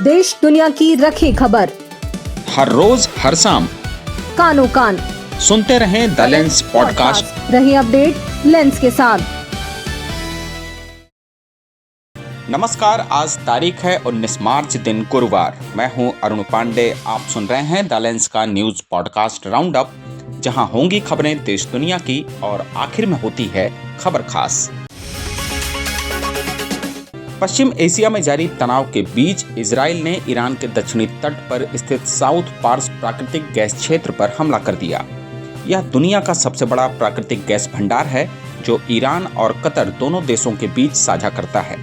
देश दुनिया की रखी खबर, हर रोज हर शाम कानों कान सुनते रहें द लेंस पॉडकास्ट। रही अपडेट लेंस के साथ। नमस्कार, आज तारीख है 19 मार्च दिन गुरुवार। मैं हूं अरुण पांडे। आप सुन रहे हैं द लेंस का न्यूज पॉडकास्ट राउंड अप, जहां होंगी खबरें देश दुनिया की और आखिर में होती है खबर खास। पश्चिम एशिया में जारी तनाव के बीच इजराइल ने ईरान के दक्षिणी तट पर स्थित साउथ पार्स प्राकृतिक गैस क्षेत्र पर हमला कर दिया। यह दुनिया का सबसे बड़ा प्राकृतिक गैस भंडार है, जो ईरान और कतर दोनों देशों के बीच साझा करता है।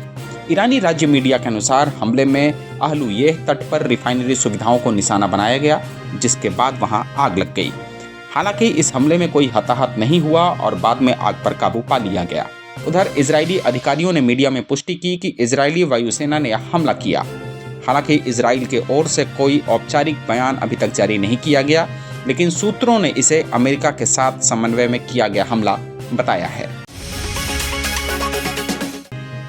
ईरानी राज्य मीडिया के अनुसार हमले में अहलुयेह तट पर रिफाइनरी सुविधाओं को निशाना बनाया गया, जिसके बाद वहां आग लग गई। हालांकि इस हमले में कोई हताहत नहीं हुआ और बाद में आग पर काबू पा लिया गया। उधर इजरायली अधिकारियों ने मीडिया में पुष्टि की कि इजरायली वायुसेना ने हमला किया। हालांकि इजराइल के ओर से कोई औपचारिक बयान अभी तक जारी नहीं किया गया, लेकिन सूत्रों ने इसे अमेरिका के साथ समन्वय में किया गया हमला बताया है।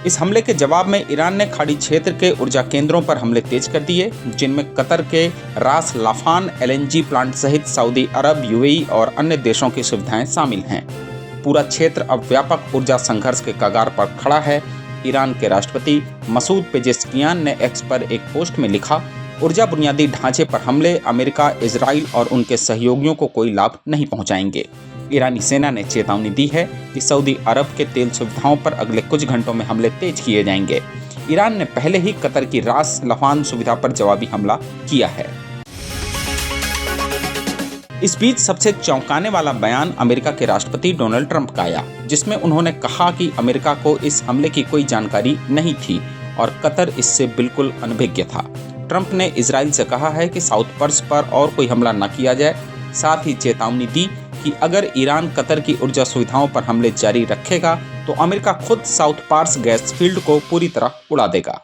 इस हमले के जवाब में ईरान ने खाड़ी क्षेत्र के ऊर्जा केंद्रों पर हमले तेज कर दिए, जिनमें कतर के रास लाफान LNG प्लांट सहित सऊदी अरब, UAE और अन्य देशों की सुविधाएं शामिल हैं। पूरा क्षेत्र अब व्यापक ऊर्जा संघर्ष के कगार पर खड़ा है। ईरान के राष्ट्रपति मसूद पेजेश्कियान ने एक्स पर एक पोस्ट में लिखा, ऊर्जा बुनियादी ढांचे पर हमले अमेरिका, इजराइल और उनके सहयोगियों को कोई लाभ नहीं पहुंचाएंगे। ईरानी सेना ने चेतावनी दी है कि सऊदी अरब के तेल सुविधाओं पर अगले कुछ घंटों में हमले तेज किए जाएंगे। ईरान ने पहले ही कतर की रास लाफान सुविधा पर जवाबी हमला किया है। इस बीच सबसे चौंकाने वाला बयान अमेरिका के राष्ट्रपति डोनाल्ड ट्रंप का आया, जिसमें उन्होंने कहा कि अमेरिका को इस हमले की कोई जानकारी नहीं थी और कतर इससे बिल्कुल अनभिज्ञ था। ट्रंप ने इजराइल से कहा है कि साउथ पर्स पर और कोई हमला न किया जाए। साथ ही चेतावनी दी कि अगर ईरान कतर की ऊर्जा सुविधाओं पर हमले जारी रखेगा तो अमेरिका खुद साउथ पार्स गैस फील्ड को पूरी तरह उड़ा देगा।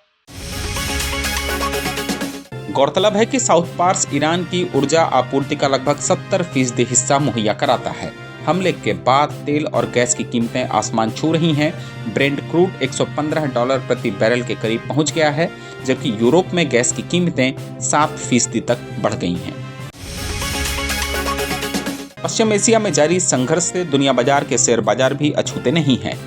गौरतलब है कि साउथ पार्स ईरान की ऊर्जा आपूर्ति का लगभग 70% हिस्सा मुहैया कराता है। हमले के बाद तेल और गैस की कीमतें आसमान छू रही हैं। ब्रेंट क्रूड $115 प्रति बैरल के करीब पहुंच गया है, जबकि यूरोप में गैस की कीमतें 7% तक बढ़ गई हैं। पश्चिम एशिया में जारी संघर्ष से दुनिया बाजार के शेयर बाजार भी अछूते नहीं हैं।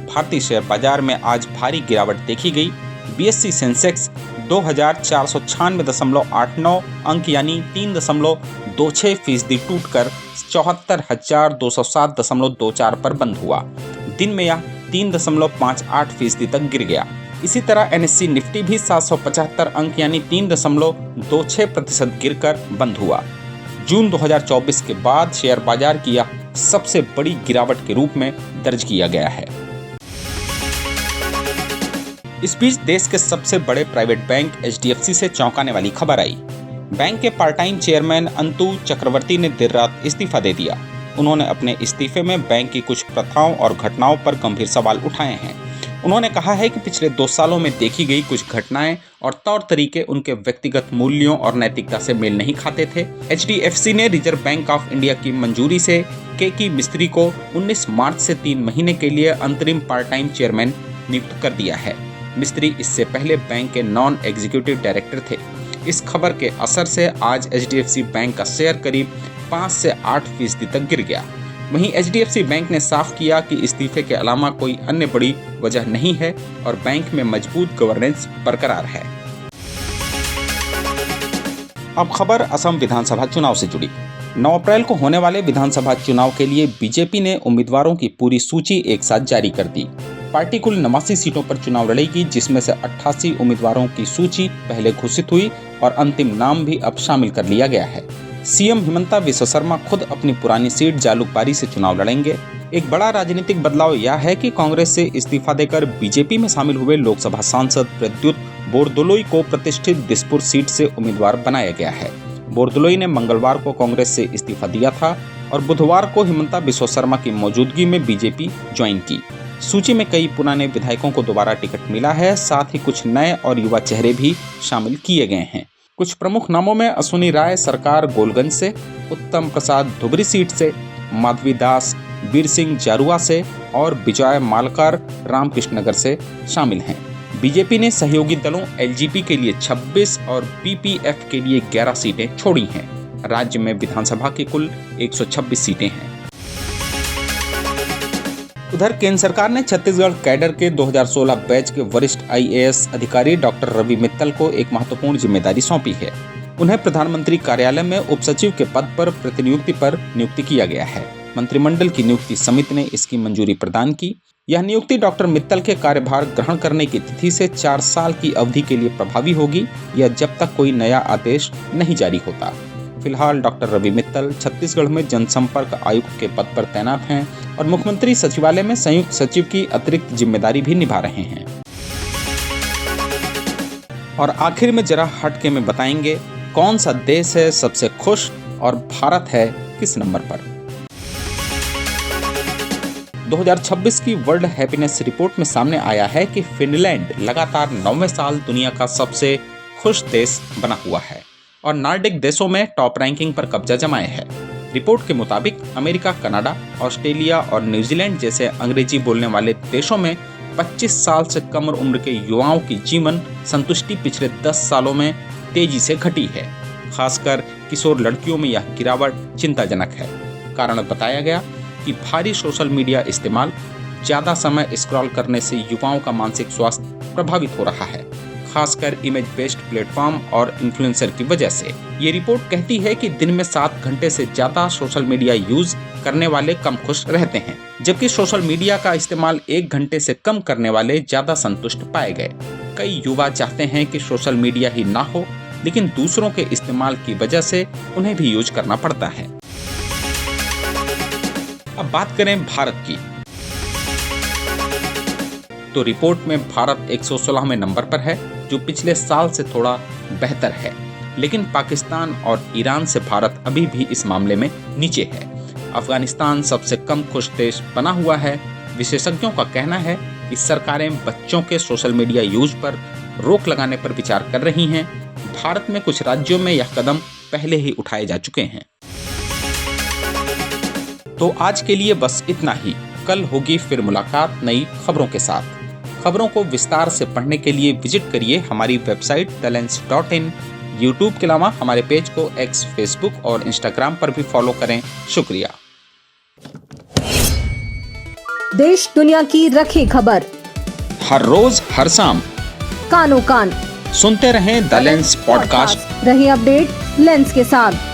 भारतीय शेयर बाजार में आज भारी गिरावट देखी गई। BSE सेंसेक्स 2496.89 अंक यानी 3.26% टूटकर 74,207.24 पर बंद हुआ। दिन में यह 3.58% तक गिर गया। इसी तरह NSE निफ्टी भी 775 अंक यानी 3.26% गिरकर बंद हुआ। जून 2024 के बाद शेयर बाजार की यह सबसे बड़ी गिरावट के रूप में दर्ज किया गया है। इस बीच देश के सबसे बड़े प्राइवेट बैंक HDFC से चौंकाने वाली खबर आई। बैंक के पार्ट टाइम चेयरमैन अंतु चक्रवर्ती ने देर रात इस्तीफा दे दिया। उन्होंने अपने इस्तीफे में बैंक की कुछ प्रथाओं और घटनाओं पर गंभीर सवाल उठाए हैं। उन्होंने कहा है कि पिछले 2 सालों में देखी गई कुछ घटनाएं और तौर तरीके उनके व्यक्तिगत मूल्यों और नैतिकता से मेल नहीं खाते थे। HDFC ने रिजर्व बैंक ऑफ इंडिया की मंजूरी से KK मिस्त्री को 19 मार्च से 3 महीने के लिए अंतरिम पार्ट टाइम चेयरमैन नियुक्त कर दिया है। मिस्त्री इससे पहले बैंक के नॉन एग्जीक्यूटिव डायरेक्टर थे। इस खबर के असर से आज HDFC बैंक का शेयर करीब 5 से 8% तक गिर गया। वहीं HDFC बैंक ने साफ किया कि इस्तीफे के अलावा कोई अन्य बड़ी वजह नहीं है और बैंक में मजबूत गवर्नेंस बरकरार है। अब खबर असम विधानसभा चुनाव से जुड़ी। 9 अप्रैल को होने वाले विधानसभा चुनाव के लिए बीजेपी ने उम्मीदवारों की पूरी सूची एक साथ जारी कर दी। पार्टी कुल 89 सीटों पर चुनाव लड़ेगी, जिसमें से 88 उम्मीदवारों की सूची पहले घोषित हुई और अंतिम नाम भी अब शामिल कर लिया गया है। CM हिमंता बिस्वा शर्मा खुद अपनी पुरानी सीट जालुकबारी से चुनाव लड़ेंगे। एक बड़ा राजनीतिक बदलाव यह है कि कांग्रेस से इस्तीफा देकर बीजेपी में शामिल हुए लोकसभा सांसद प्रद्युत बोरदोलोई को प्रतिष्ठित दिसपुर सीट से उम्मीदवार बनाया गया है। बोरदोलोई ने मंगलवार को कांग्रेस से इस्तीफा दिया था और बुधवार को हिमंता बिस्वा शर्मा की मौजूदगी में बीजेपी ज्वाइन की। सूची में कई पुराने विधायकों को दोबारा टिकट मिला है। साथ ही कुछ नए और युवा चेहरे भी शामिल किए गए हैं। कुछ प्रमुख नामों में अश्विनी राय सरकार गोलगंज से, उत्तम प्रसाद धुबरी सीट से, माधवी दास बीर सिंह जारुआ से और विजय मालकर रामकृष्ण नगर से शामिल हैं। बीजेपी ने सहयोगी दलों एलजेपी के लिए 26 और पीपीएफ के लिए 11 सीटें छोड़ी हैं। राज्य में विधानसभा की कुल 126 सीटें हैं। उधर केंद्र सरकार ने छत्तीसगढ़ कैडर के 2016 बैच के वरिष्ठ आईएएस अधिकारी डॉक्टर रवि मित्तल को एक महत्वपूर्ण जिम्मेदारी सौंपी है। उन्हें प्रधानमंत्री कार्यालय में उपसचिव के पद पर प्रतिनियुक्ति पर नियुक्ति किया गया है। मंत्रिमंडल की नियुक्ति समिति ने इसकी मंजूरी प्रदान की। यह नियुक्ति डॉक्टर मित्तल के कार्यभार ग्रहण करने की तिथि से 4 साल की अवधि के लिए प्रभावी होगी, या जब तक कोई नया आदेश नहीं जारी होता। फिलहाल डॉक्टर रवि मित्तल छत्तीसगढ़ में जनसंपर्क आयुक्त के पद पर तैनात हैं और मुख्यमंत्री सचिवालय में संयुक्त सचिव की अतिरिक्त जिम्मेदारी भी निभा रहे हैं। और आखिर में जरा हटके में बताएंगे कौन सा देश है सबसे खुश और भारत है किस नंबर पर। 2026 की वर्ल्ड हैप्पीनेस रिपोर्ट में सामने आया है कि फिनलैंड लगातार 9वें साल दुनिया का सबसे खुश देश बना हुआ है और नॉर्डिक देशों में टॉप रैंकिंग पर कब्जा जमाए है। रिपोर्ट के मुताबिक अमेरिका, कनाडा, ऑस्ट्रेलिया और न्यूजीलैंड जैसे अंग्रेजी बोलने वाले देशों में 25 साल से कम उम्र के युवाओं की जीवन संतुष्टि पिछले 10 सालों में तेजी से घटी है। खासकर किशोर लड़कियों में यह गिरावट चिंताजनक है। कारण बताया गया कि भारी सोशल मीडिया इस्तेमाल, ज़्यादा समय स्क्रॉल करने से युवाओं का मानसिक स्वास्थ्य प्रभावित हो रहा है, खासकर इमेज बेस्ड प्लेटफॉर्म और इन्फ्लुएंसर की वजह से। ये रिपोर्ट कहती है कि दिन में 7 घंटे से ज़्यादा सोशल मीडिया यूज करने वाले कम खुश रहते हैं, जबकि सोशल मीडिया का इस्तेमाल 1 घंटे से कम करने वाले ज़्यादा संतुष्ट पाए गए। कई युवा चाहते हैं कि सोशल मीडिया ही ना हो, लेकिन दूसरों के इस्तेमाल की वजह से उन्हें भी यूज करना पड़ता है। अब बात करें भारत की, तो रिपोर्ट में भारत 116वें नंबर पर है, जो पिछले साल से थोड़ा बेहतर है, लेकिन पाकिस्तान और ईरान से भारत अभी भी इस मामले में नीचे है। अफगानिस्तान सबसे कम खुश देश बना हुआ है। विशेषज्ञों का कहना है कि सरकारें बच्चों के सोशल मीडिया यूज पर रोक लगाने पर विचार कर रही हैं। भारत में कुछ राज्यों में यह कदम पहले ही उठाए जा चुके हैं। तो आज के लिए बस इतना ही। कल होगी फिर मुलाकात नई खबरों के साथ। खबरों को विस्तार से पढ़ने के लिए विजिट करिए हमारी वेबसाइट theLens.in। यूट्यूब के अलावा हमारे पेज को एक्स, फेसबुक और इंस्टाग्राम पर भी फॉलो करें। शुक्रिया। देश दुनिया की रखी खबर हर रोज हर शाम कानो कान सुनते रहें द लेंस पॉडकास्ट। रही अपडेट लेंस के साथ।